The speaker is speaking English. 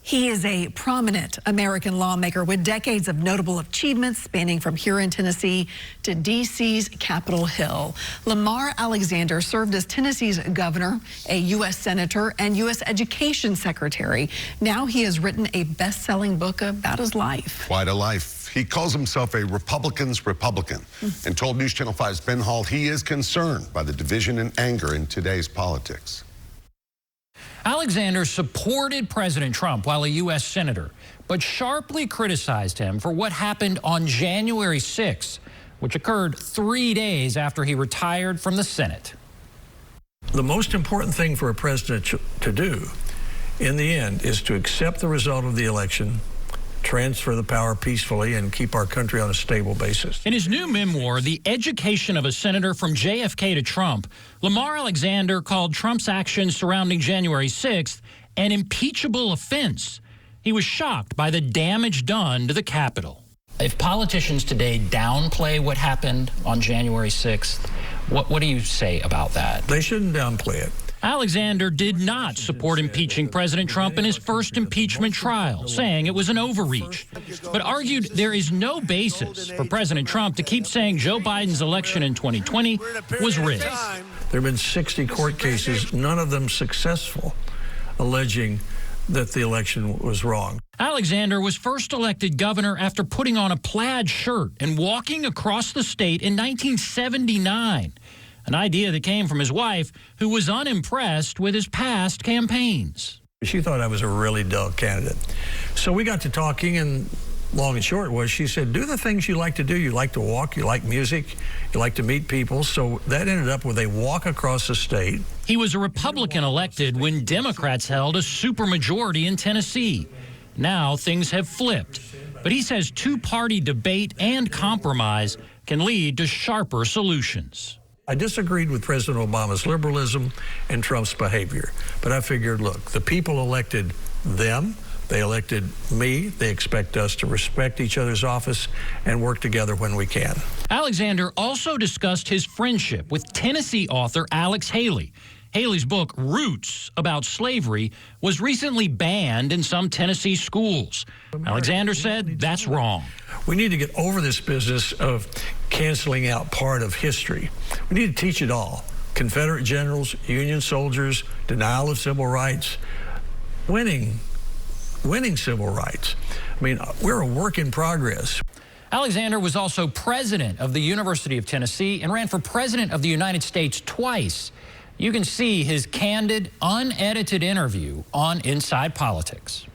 He is a prominent American lawmaker with decades of notable achievements spanning from here in Tennessee to D.C.'s Capitol Hill. Lamar Alexander served as Tennessee's governor, a U.S. senator, and U.S. education secretary. Now he has written a best-selling book about his life. Quite a life. He calls himself a Republican's Republican and told News Channel 5's Ben Hall he is concerned by the division and anger in today's politics. Alexander supported President Trump while a U.S. senator, but sharply criticized him for what happened on January 6th, which occurred 3 days after he retired from the Senate. The most important thing for a president to do, in the end, is to accept the result of the election, transfer the power peacefully, and keep our country on a stable basis. In his new memoir, The Education of a Senator from JFK to Trump, Lamar Alexander called Trump's actions surrounding January 6th an impeachable offense. He was shocked by the damage done to the Capitol. If politicians today downplay what happened on January 6th, what do you say about that? They shouldn't downplay it. Alexander did not support impeaching President Trump in his first impeachment trial, saying it was an overreach, but argued there is no basis for President Trump to keep saying Joe Biden's election in 2020 was rigged. There have been 60 court cases, none of them successful, alleging that the election was wrong. Alexander was first elected governor after putting on a plaid shirt and walking across the state in 1979. An idea that came from his wife, who was unimpressed with his past campaigns. She thought I was a really dull candidate. So we got to talking, and long and short was, she said, do the things you like to do. You like to walk, you like music, you like to meet people. So that ended up with a walk across the state. He was a Republican elected when Democrats held a supermajority in Tennessee. Now things have flipped. But he says two-party debate and compromise can lead to sharper solutions. I disagreed with President Obama's liberalism and Trump's behavior. But I figured, look, the people elected them. They elected me. They expect us to respect each other's office and work together when we can. Alexander also discussed his friendship with Tennessee author Alex Haley. Haley's book, Roots, about slavery, was recently banned in some Tennessee schools. Alexander said that's wrong. We need to get over this business of canceling out part of history. We need to teach it all. Confederate generals, Union soldiers, denial of civil rights, winning civil rights. I mean, we're a work in progress. Alexander was also president of the University of Tennessee and ran for president of the United States twice. You can see his candid, unedited interview on Inside Politics.